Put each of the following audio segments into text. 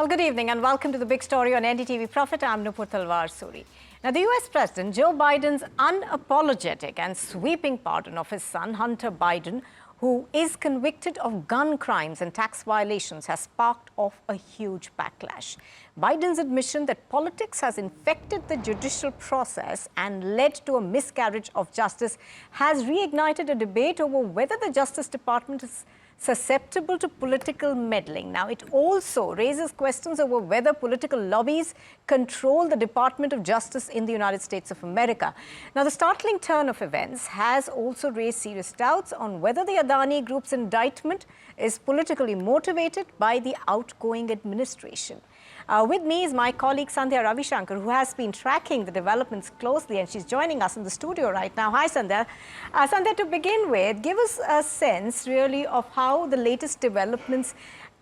Well, good evening and welcome to the big story on NDTV Profit. I'm Nupur Talwar Suri. Now, the US President Joe Biden's unapologetic and sweeping pardon of his son, Hunter Biden, who is convicted of gun crimes and tax violations, has sparked off a huge backlash. Biden's admission that politics has infected the judicial process and led to a miscarriage of justice has reignited a debate over whether the Justice Department is susceptible to political meddling. Now, it also raises questions over whether political lobbies control the Department of Justice in the United States of America. Now, the startling turn of events has also raised serious doubts on whether the Adani Group's indictment is politically motivated by the outgoing administration. With me is my colleague Sandhya Ravishankar, who has been tracking the developments closely, and she's joining us in the studio right now. Hi, Sandhya. Sandhya, to begin with, give us a sense really of how the latest developments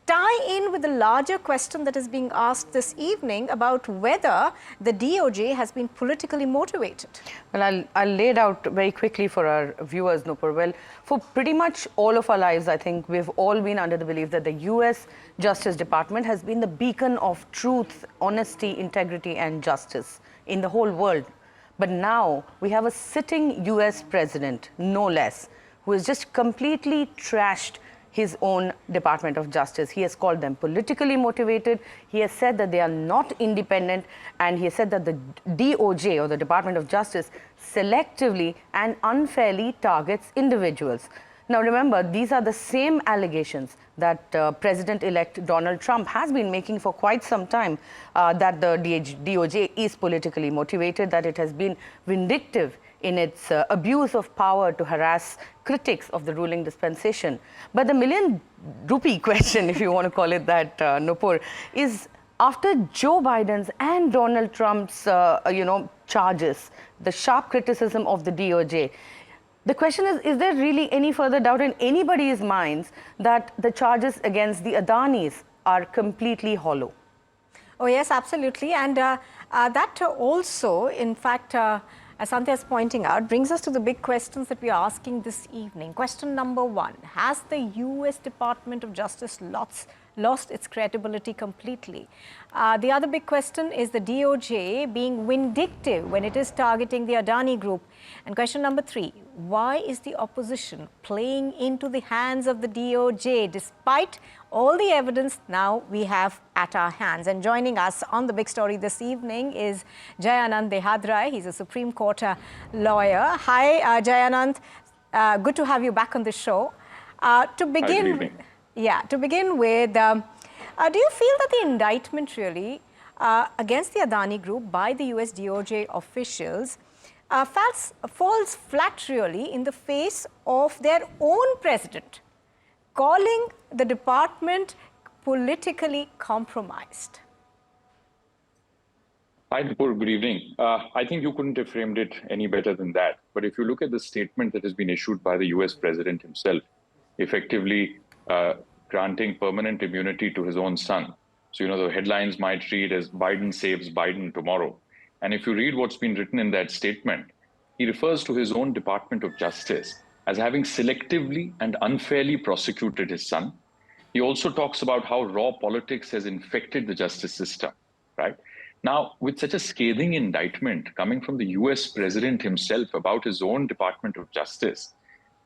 tie in with the larger question that is being asked this evening about whether the DoJ has been politically motivated. Well, I'll lay it out very quickly for our viewers, Nupur. Well, for pretty much all of our lives, I think we've all been under the belief that the US Justice Department has been the beacon of truth, honesty, integrity and justice in the whole world. But now we have a sitting US president, no less, who has just completely trashed his own Department of Justice. He has called them politically motivated. He has said that they are not independent, and he has said that the DoJ, or the Department of Justice, selectively and unfairly targets individuals. Now remember, these are the same allegations that President-elect Donald Trump has been making for quite some time, that the DoJ is politically motivated, that it has been vindictive in its abuse of power to harass critics of the ruling dispensation. But the million-rupee question, if you want to call it that, Nupur, is after Joe Biden's and Donald Trump's, charges, the sharp criticism of the DoJ, the question is there really any further doubt in anybody's minds that the charges against the Adanis are completely hollow? Oh, yes, absolutely. And that also, in fact, as Sandhya is pointing out, brings us to the big questions that we are asking this evening. Question number one, has the US Department of Justice lost its credibility completely? The other big question is the DoJ being vindictive when it is targeting the Adani Group. And question number three, why is the opposition playing into the hands of the DoJ despite all the evidence now we have at our hands? And joining us on the big story this evening is Anant Dehadri. He's a Supreme Court lawyer. Hi, Anant. Good to have you back on the show. To begin with, do you feel that the indictment really against the Adani Group by the US DoJ officials falls flat really in the face of their own president calling the department politically compromised? Hi, Nupur. Good evening. I think you couldn't have framed it any better than that. But if you look at the statement that has been issued by the US president himself, effectively granting permanent immunity to his own son. So, the headlines might read as Biden saves Biden tomorrow. And if you read what's been written in that statement, he refers to his own Department of Justice as having selectively and unfairly prosecuted his son. He also talks about how raw politics has infected the justice system, right? Now, with such a scathing indictment coming from the US president himself about his own Department of Justice,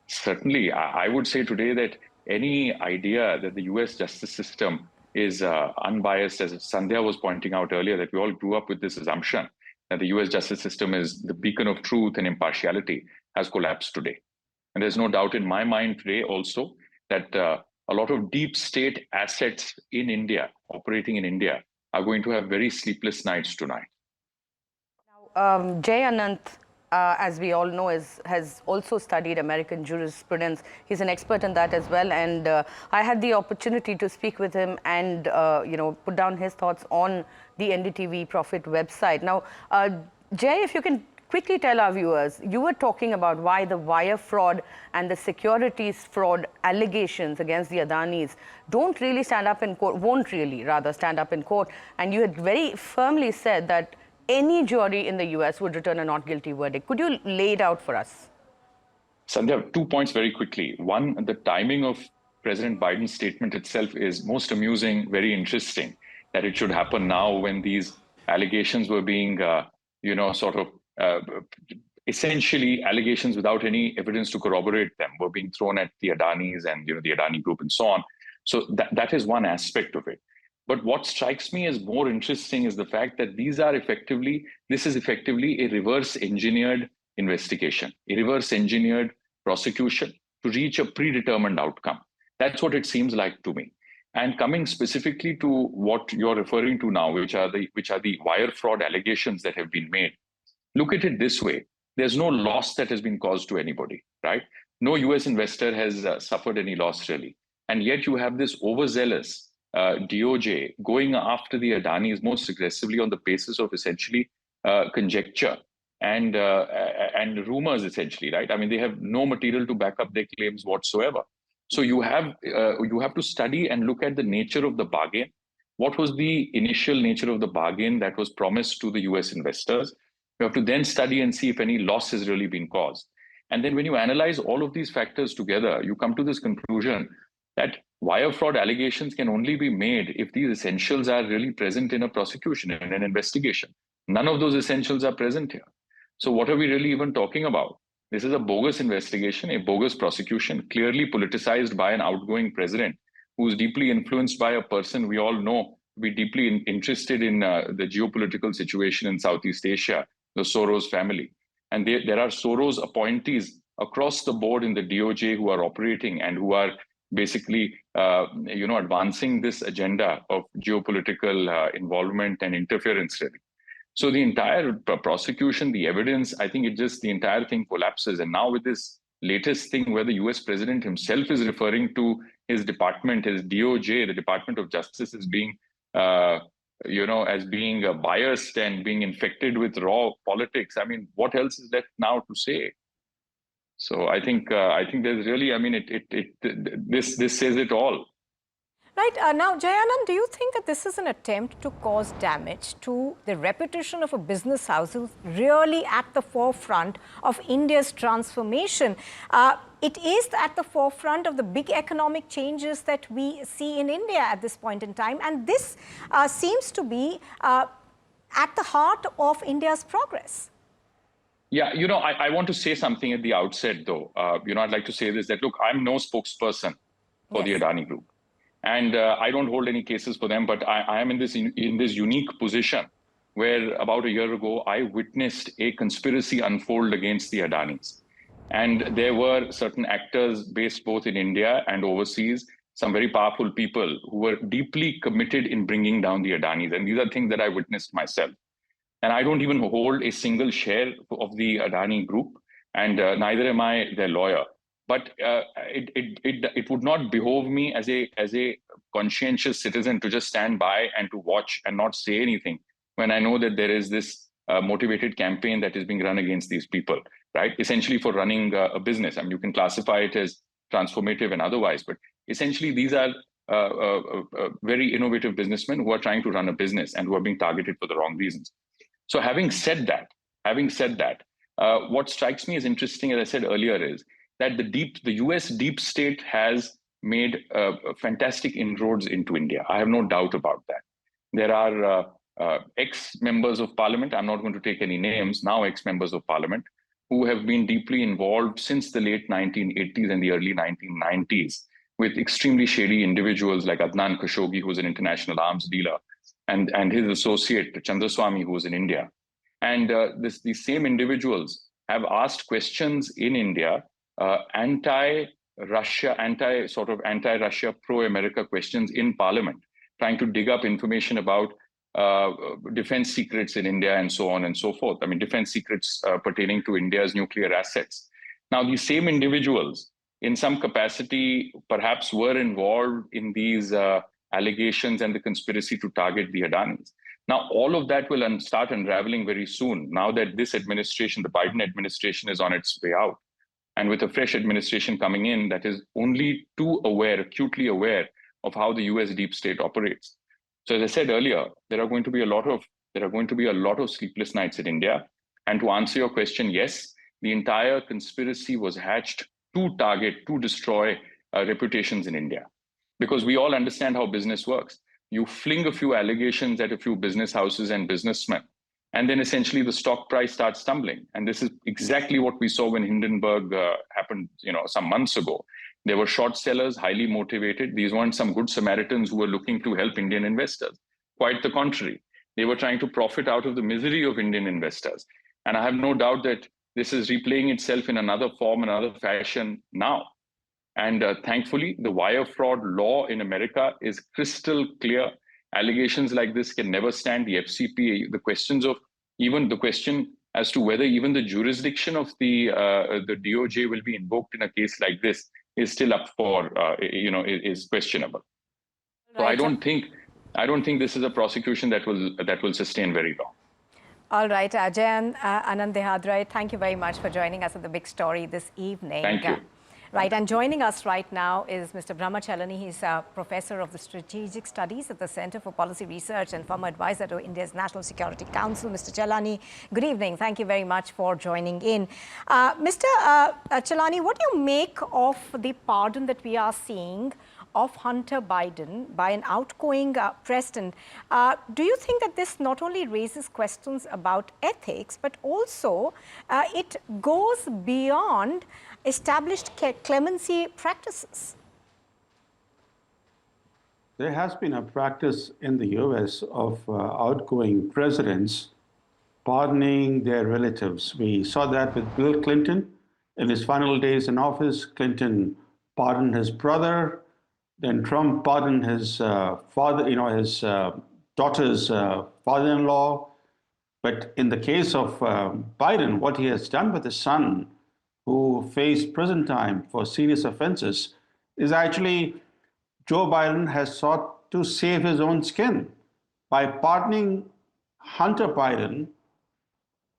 certainly I would say today that any idea that the US justice system is unbiased, as Sandhya was pointing out earlier, that we all grew up with this assumption that the US justice system is the beacon of truth and impartiality, has collapsed today. And there's no doubt in my mind today also that a lot of deep state assets in India, operating in India, are going to have very sleepless nights tonight. Now, Anant, as we all know, has also studied American jurisprudence. He's an expert in that as well. And I had the opportunity to speak with him and, put down his thoughts on the NDTV Profit website. Now, Jay, if you can quickly tell our viewers, you were talking about why the wire fraud and the securities fraud allegations against the Adanis don't really stand up in court, won't really rather stand up in court. And you had very firmly said that any jury in the US would return a not guilty verdict. Could you lay it out for us? Sandhya, 2 points very quickly. One, the timing of President Biden's statement itself is most amusing, very interesting. that it should happen now when these allegations were being, essentially allegations without any evidence to corroborate them were being thrown at the Adanis and the Adani Group and so on. So that is one aspect of it. But what strikes me as more interesting is the fact that this is effectively a reverse engineered investigation, a reverse engineered prosecution to reach a predetermined outcome. That's what it seems like to me. And coming specifically to what you're referring to now, which are the wire fraud allegations that have been made, look at it this way. There's no loss that has been caused to anybody, right? No US investor has suffered any loss really. And yet you have this overzealous DoJ going after the Adanis most aggressively on the basis of essentially conjecture and rumors, essentially, right? I mean, they have no material to back up their claims whatsoever. So you have to study and look at the nature of the bargain. What was the initial nature of the bargain that was promised to the US investors? You have to then study and see if any loss has really been caused. And then when you analyze all of these factors together, you come to this conclusion that wire fraud allegations can only be made if these essentials are really present in a prosecution and an investigation. None of those essentials are present here. So what are we really even talking about? This is a bogus investigation, a bogus prosecution, clearly politicized by an outgoing president who is deeply influenced by a person we all know to be deeply interested in the geopolitical situation in Southeast Asia, the Soros family. And there are Soros appointees across the board in the DoJ who are operating and who are basically, advancing this agenda of geopolitical involvement and interference, really. So the entire prosecution, the evidence, I think the entire thing collapses. And now with this latest thing where the US president himself is referring to his department, his DoJ, the Department of Justice, as being biased and being infected with raw politics. I mean, what else is left now to say? So I think there's really, this says it all. Right. Now, Jayanand, do you think that this is an attempt to cause damage to the reputation of a business house who's really at the forefront of India's transformation? It is at the forefront of the big economic changes that we see in India at this point in time. And this seems to be at the heart of India's progress. Yeah, I want to say something at the outset, though. I'd like to say this, that, look, I'm no spokesperson for the Adani Group. And I don't hold any cases for them, but I am in this unique position where about a year ago, I witnessed a conspiracy unfold against the Adanis. And there were certain actors based both in India and overseas, some very powerful people who were deeply committed in bringing down the Adanis. And these are things that I witnessed myself. And I don't even hold a single share of the Adani Group, and neither am I their lawyer. But it would not behove me as a conscientious citizen to just stand by and to watch and not say anything when I know that there is this motivated campaign that is being run against these people, right? Essentially for running a business. I mean, you can classify it as transformative and otherwise, but essentially these are very innovative businessmen who are trying to run a business and who are being targeted for the wrong reasons. So having said that, what strikes me as interesting, as I said earlier, is that the US deep state has made fantastic inroads into India. I have no doubt about that. There are ex-members of parliament, I'm not going to take any names, now ex-members of parliament, who have been deeply involved since the late 1980s and the early 1990s with extremely shady individuals like Adnan Khashoggi, who was an international arms dealer, and his associate, Chandraswamy, who was in India. And these same individuals have asked questions in India, anti-Russia, pro-America questions in parliament, trying to dig up information about defense secrets in India and so on and so forth. I mean, defense secrets pertaining to India's nuclear assets. Now, these same individuals, in some capacity, perhaps were involved in these allegations and the conspiracy to target the Adanis. Now, all of that will start unraveling very soon, now that this administration, the Biden administration, is on its way out. And with a fresh administration coming in that is only too aware, acutely aware of how the US deep state operates. So as I said earlier, there are going to be a lot of sleepless nights in India. And to answer your question, yes, the entire conspiracy was hatched to destroy reputations in India. Because we all understand how business works. you fling a few allegations at a few business houses and businessmen, and then essentially the stock price starts tumbling. And this is exactly what we saw when Hindenburg happened, some months ago. There were short sellers, highly motivated. These weren't some good Samaritans who were looking to help Indian investors. Quite the contrary. They were trying to profit out of the misery of Indian investors. And I have no doubt that this is replaying itself in another form, another fashion now. And thankfully, the wire fraud law in America is crystal clear. Allegations like this can never stand. The FCPA, the question as to whether even the jurisdiction of the DoJ will be invoked in a case like this is still up for, is questionable. So I don't think this is a prosecution that will sustain very long. All right, Ajay and Anant Dehadri, thank you very much for joining us at The Big Story this evening. Thank you. Right, and joining us right now is Mr. Brahma Chellaney. He's a professor of the Strategic Studies at the Center for Policy Research and former advisor to India's National Security Council. Mr. Chellaney, good evening. Thank you very much for joining in. Mr. Chellaney, what do you make of the pardon that we are seeing of Hunter Biden by an outgoing president? Do you think that this not only raises questions about ethics, but also it goes beyond established clemency practices? There has been a practice in the US of outgoing presidents pardoning their relatives. We saw that with Bill Clinton. In his final days in office, Clinton pardoned his brother. Then Trump pardoned his father, his daughter's father-in-law. But in the case of Biden, what he has done with his son, who faced prison time for serious offenses, is actually Joe Biden has sought to save his own skin. By pardoning Hunter Biden,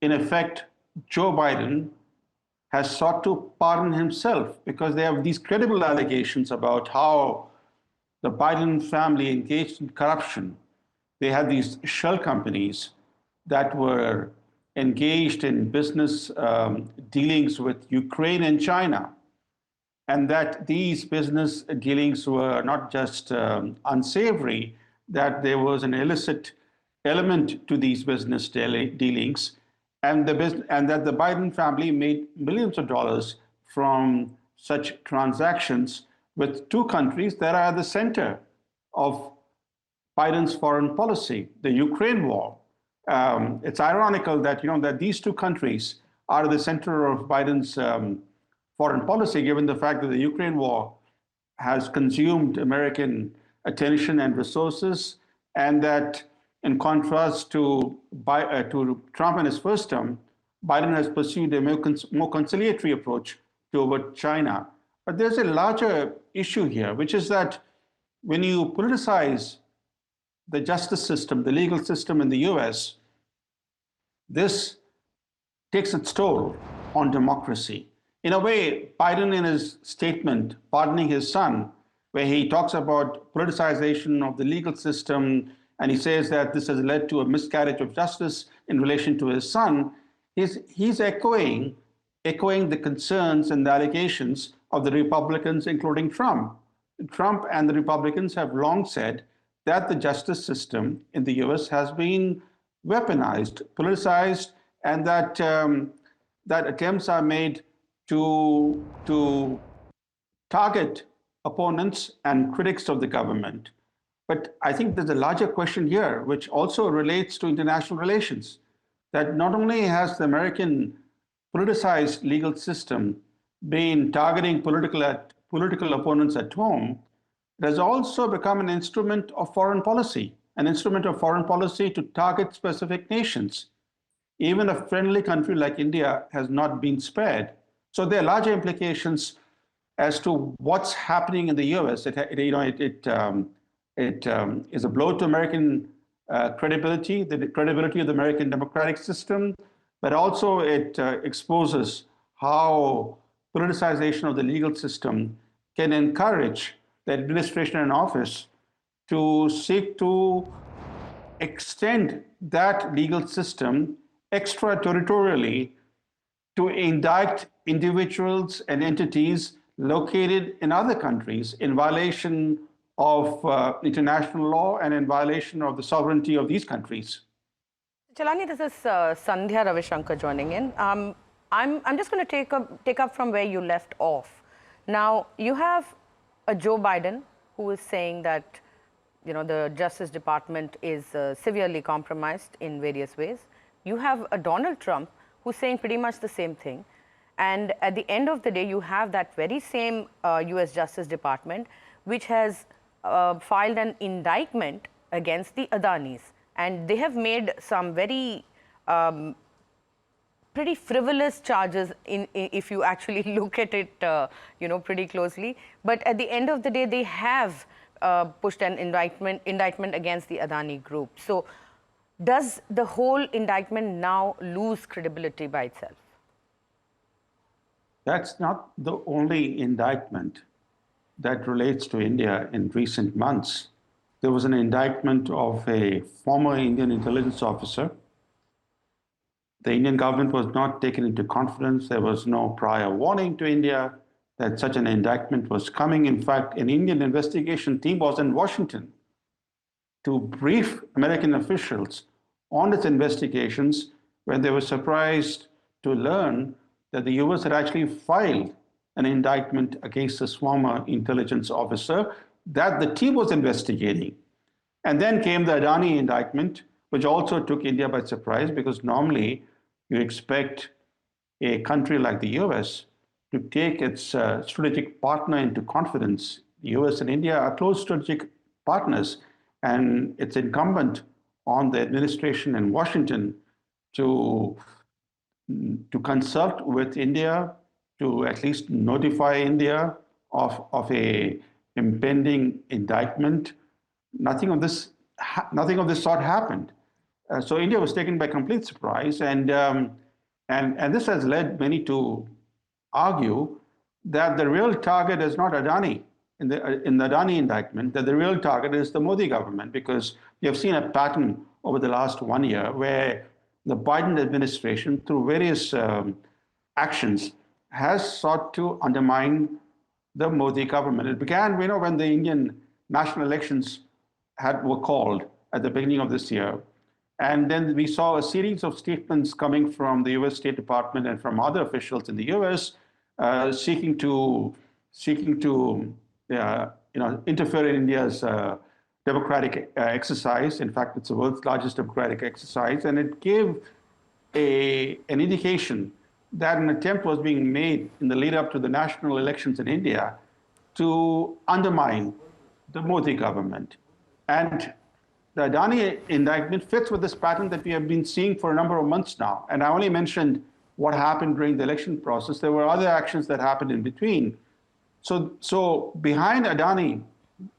in effect, Joe Biden has sought to pardon himself, because they have these credible allegations about how the Biden family engaged in corruption. They had these shell companies that were engaged in business dealings with Ukraine and China, and that these business dealings were not just unsavory, that there was an illicit element to these business dealings, and that the Biden family made millions of dollars from such transactions with two countries that are at the center of Biden's foreign policy, the Ukraine war. It's ironical that that these two countries are the center of Biden's foreign policy, given the fact that the Ukraine war has consumed American attention and resources, and that, in contrast to Trump in his first term, Biden has pursued a more conciliatory approach toward China. But there's a larger issue here, which is that when you politicize the justice system, the legal system in the US, this takes its toll on democracy. In a way, Biden, in his statement pardoning his son, where he talks about politicization of the legal system, and he says that this has led to a miscarriage of justice in relation to his son, he's echoing the concerns and the allegations of the Republicans, including Trump. Trump and the Republicans have long said that the justice system in the US has been weaponized, politicized, and that attempts are made to target opponents and critics of the government. But I think there's a larger question here, which also relates to international relations, that not only has the American politicized legal system been targeting political opponents at home, it has also become an instrument of foreign policy to target specific nations. Even a friendly country like India has not been spared. So there are larger implications as to what's happening in the US. It is a blow to American credibility, the credibility of the American democratic system, but also it exposes how politicization of the legal system can encourage the administration in office to seek to extend that legal system extraterritorially to indict individuals and entities located in other countries in violation of international law and in violation of the sovereignty of these countries. Chellaney, this is Sandhya Ravishankar joining in. I'm just going to take up from where you left off. Now, you have a Joe Biden who is saying that, you know, the Justice Department is severely compromised in various ways. You have a Donald Trump who's saying pretty much the same thing. And at the end of the day, you have that very same US Justice Department, which has filed an indictment against the Adanis. And they have made some very pretty frivolous charges if you actually look at it, you know, pretty closely. But at the end of the day, they have pushed an indictment against the Adani Group. So does the whole indictment now lose credibility by itself? That's not the only indictment that relates to India in recent months. There was an indictment of a former Indian intelligence officer. The Indian government was not taken into confidence. There was no prior warning to India that such an indictment was coming. In fact, an Indian investigation team was in Washington to brief American officials on its investigations when they were surprised to learn that the US had actually filed an indictment against this former intelligence officer that the team was investigating. And then came the Adani indictment, which also took India by surprise, because normally you expect a country like the US to take its strategic partner into confidence. The US and India are close strategic partners, and it's incumbent on the administration in Washington to consult with India, to at least notify India of a impending indictment. Nothing of this sort happened. So India was taken by complete surprise, and this has led many to argue that the real target is not Adani in the Adani indictment, that the real target is the Modi government, because we have seen a pattern over the last 1 year where the Biden administration, through various actions, has sought to undermine the Modi government. It began, you know, when the Indian national elections were called at the beginning of this year. And then we saw a series of statements coming from the US State Department and from other officials in the US seeking to interfere in India's democratic exercise. In fact, it's the world's largest democratic exercise. And it gave an indication that an attempt was being made in the lead up to the national elections in India to undermine the Modi government. And the Adani indictment fits with this pattern that we have been seeing for a number of months now. And I only mentioned what happened during the election process. There were other actions that happened in between. So behind Adani,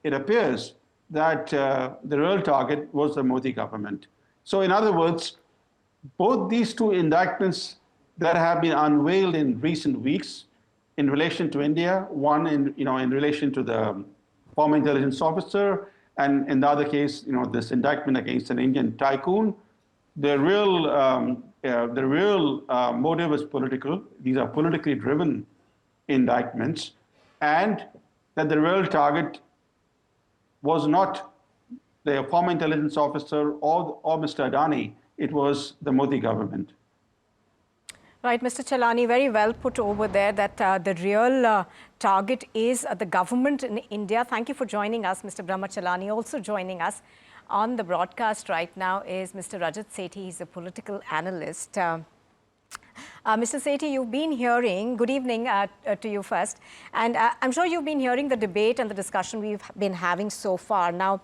it appears that the real target was the Modi government. So in other words, both these two indictments that have been unveiled in recent weeks in relation to India, one in relation to the former intelligence officer, and in the other case, this indictment against an Indian tycoon, the real motive is political. These are politically driven indictments, and that the real target was not the former intelligence officer or Mr. Adani, it was the Modi government. Right, Mr. Chellaney, very well put over there that the real target is the government in India. Thank you for joining us, Mr. Brahma Chellaney. Also joining us on the broadcast right now is Mr. Rajat Sethi. He's a political analyst. Mr. Sethi, you've been hearing, good evening to you first, and I'm sure you've been hearing the debate and the discussion we've been having so far. Now,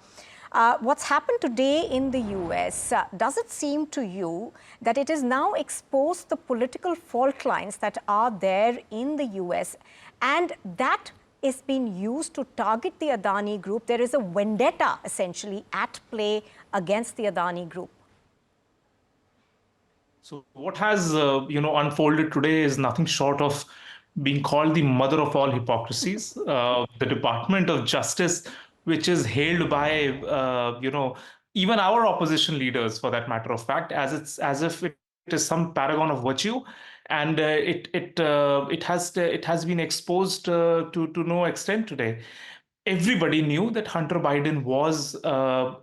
what's happened today in the US, does it seem to you that it has now exposed the political fault lines that are there in the US, and that is being used to target the Adani Group? There is a vendetta essentially at play against the Adani Group. So what has unfolded today is nothing short of being called the mother of all hypocrisies. The Department of Justice, which is hailed by even our opposition leaders, for that matter of fact, as if it is some paragon of virtue, and it has been exposed to no extent today. everybody knew that Hunter Biden was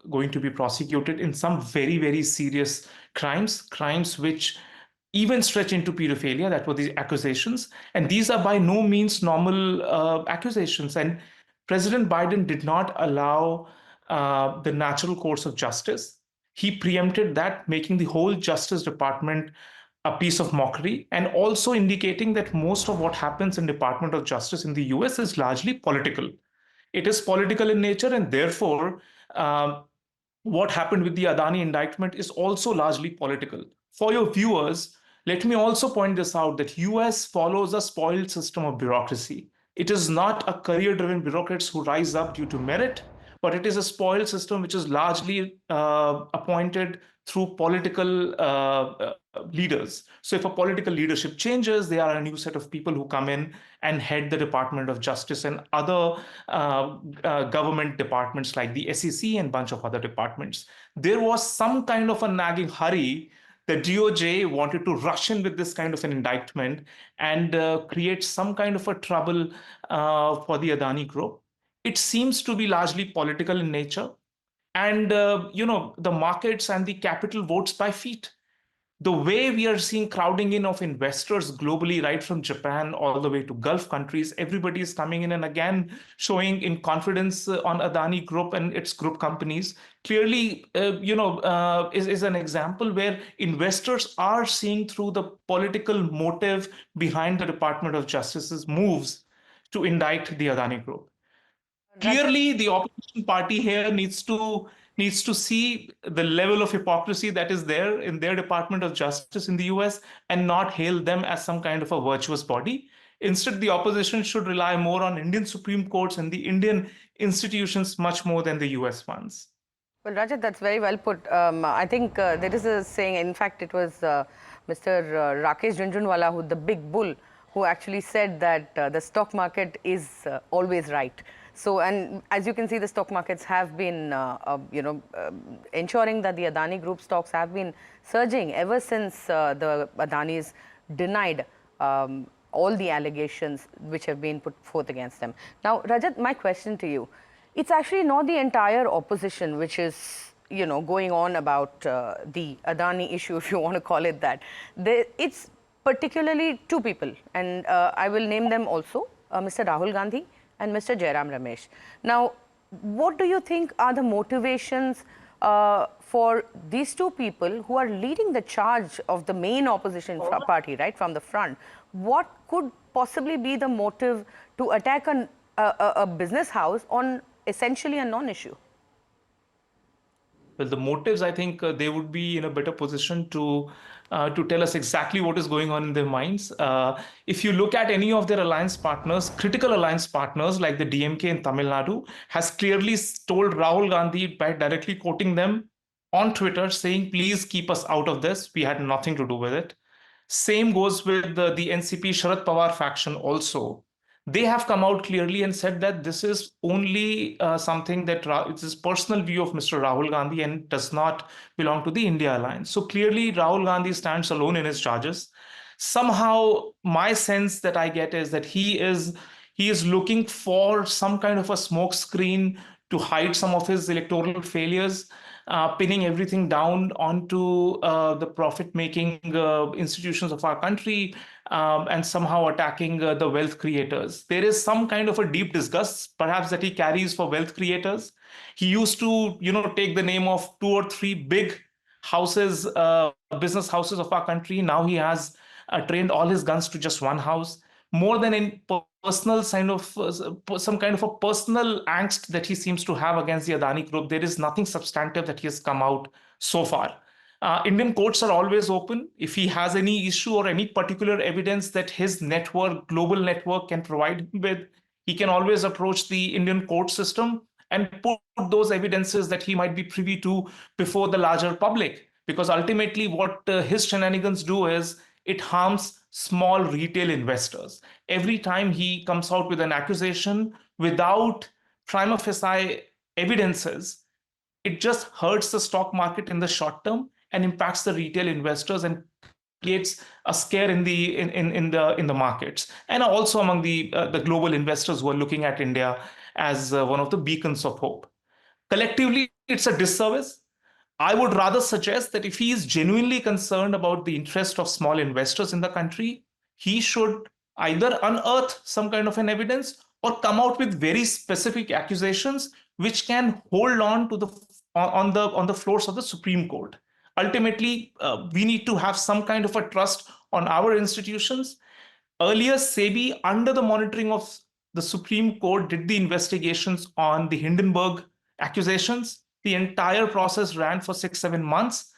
going to be prosecuted in some very, very serious crimes which even stretch into pedophilia. That were the accusations. And these are by no means normal accusations. And President Biden did not allow the natural course of justice. He preempted that, making the whole Justice Department a piece of mockery, and also indicating that most of what happens in Department of Justice in the US is largely political. It is political in nature, and therefore, what happened with the Adani indictment is also largely political. For your viewers, let me also point this out that US follows a spoiled system of bureaucracy. It is not a career-driven bureaucrats who rise up due to merit, but it is a spoiled system which is largely appointed through political leaders. So if a political leadership changes, there are a new set of people who come in and head the Department of Justice and other government departments like the SEC and a bunch of other departments. There was some kind of a nagging hurry. The DoJ wanted to rush in with this kind of an indictment and create some kind of a trouble for the Adani Group. It seems to be largely political in nature. And, the markets and the capital votes by feet. The way we are seeing crowding in of investors globally, right from Japan all the way to Gulf countries, everybody is coming in and again showing in confidence on Adani Group and its group companies. Clearly, is an example where investors are seeing through the political motive behind the Department of Justice's moves to indict the Adani Group. Clearly, the opposition party here needs to see the level of hypocrisy that is there in their Department of Justice in the US and not hail them as some kind of a virtuous body. Instead, the opposition should rely more on Indian Supreme Courts and the Indian institutions much more than the US ones. Well, Rajat, that's very well put. I think there is a saying, in fact, it was Mr. Rakesh Jhunjhunwala, the big bull, who actually said that the stock market is always right. So, and as you can see, the stock markets have been, ensuring that the Adani Group stocks have been surging ever since the Adanis denied all the allegations which have been put forth against them. Now, Rajat, my question to you, it's actually not the entire opposition which is, going on about the Adani issue, if you want to call it that. It's particularly two people, and I will name them also, Mr. Rahul Gandhi and Mr. Jairam Ramesh. Now, what do you think are the motivations for these two people who are leading the charge of the main opposition party, right, from the front? What could possibly be the motive to attack a business house on essentially a non-issue? Well, the motives, I think they would be in a better position to tell us exactly what is going on in their minds. If you look at any of their alliance partners, critical alliance partners like the DMK in Tamil Nadu has clearly told Rahul Gandhi by directly quoting them on Twitter saying, please keep us out of this. We had nothing to do with it. Same goes with the NCP Sharad Pawar faction also. They have come out clearly and said that this is only something that it's his personal view of Mr. Rahul Gandhi and does not belong to the India alliance. So clearly Rahul Gandhi stands alone in his charges. Somehow my sense that I get is that he is looking for some kind of a smoke screen to hide some of his electoral failures, pinning everything down onto the profit-making institutions of our country, and somehow attacking the wealth creators. There is some kind of a deep disgust, perhaps, that he carries for wealth creators. He used to, take the name of 2 or 3 big houses, business houses of our country. Now he has trained all his guns to just one house. More than in personal some kind of a personal angst that he seems to have against the Adani Group, there is nothing substantive that he has come out so far. Indian courts are always open. If he has any issue or any particular evidence that his network, global network, can provide him with, he can always approach the Indian court system and put those evidences that he might be privy to before the larger public. Because ultimately what his shenanigans do is it harms small retail investors. Every time he comes out with an accusation without prima facie evidences, it just hurts the stock market in the short term and impacts the retail investors and creates a scare in the markets, and also among the global investors who are looking at India as one of the beacons of hope. Collectively, it's a disservice. I would rather suggest that if he is genuinely concerned about the interest of small investors in the country, he should either unearth some kind of an evidence or come out with very specific accusations which can hold on to the on the floors of the Supreme Court. Ultimately, we need to have some kind of a trust on our institutions. Earlier, SEBI, under the monitoring of the Supreme Court, did the investigations on the Hindenburg accusations. The entire process ran for 6-7 months,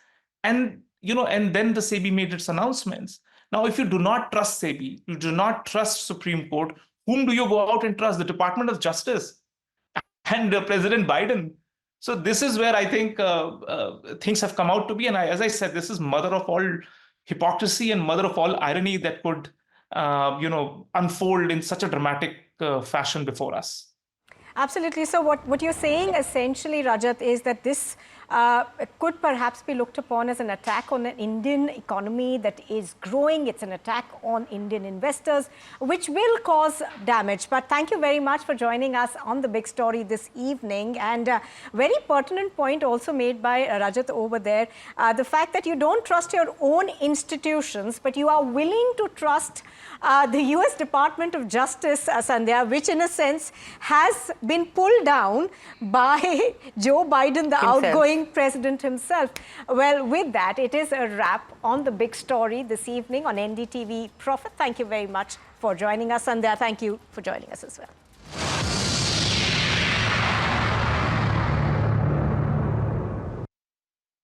and then the SEBI made its announcements. Now, if you do not trust SEBI, you do not trust Supreme Court, whom do you go out and trust? The Department of Justice and President Biden. So this is where I think things have come out to be. And as I said, this is mother of all hypocrisy and mother of all irony that could, unfold in such a dramatic fashion before us. Absolutely. So what you're saying essentially, Rajat, is that this could perhaps be looked upon as an attack on an Indian economy that is growing. It's an attack on Indian investors, which will cause damage. But thank you very much for joining us on The Big Story this evening. And very pertinent point also made by Rajat over there, the fact that you don't trust your own institutions, but you are willing to trust the US Department of Justice, Sandhya, which in a sense has been pulled down by Joe Biden, the outgoing president himself. Well, with that, it is a wrap on The Big Story this evening on NDTV Profit. Thank you very much for joining us, Sandhya. Thank you for joining us as well.